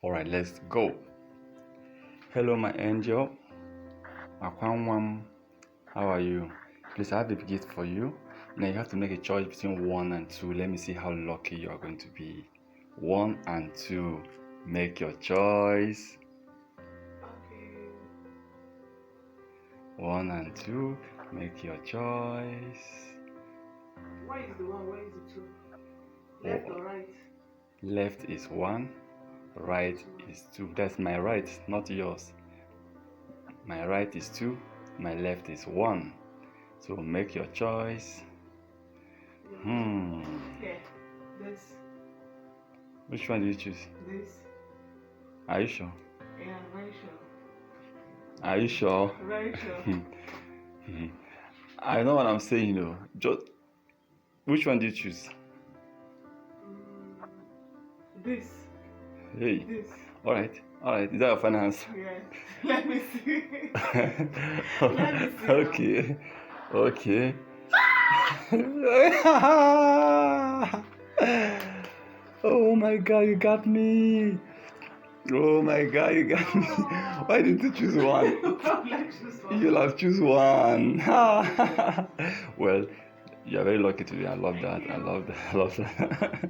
Alright, let's go. Hello, my angel. How are you? Please, I have a gift for you. Now you have to make a choice between 1 and 2. Let me see how lucky you are going to be. 1 and 2. Make your choice. Okay. 1 and 2. Make your choice. Why is the 1? Why is the 2? Left or right? Left is 1. Right is 2. That's my right, not yours. My right is 2. My left is 1. So make your choice. Yeah, this. Which one do you choose? This. Are you sure? Yeah, very sure. Are you sure? Very sure. I know what I'm saying though. Just which one do you choose? This. Hey. This. Alright. Is that your final answer? Yeah. Let me see. Let me see. Okay. Oh my god, you got me. Oh my god, you got me. Why didn't you choose 1? You'll have choose 1. Well, you're very lucky today. I love that.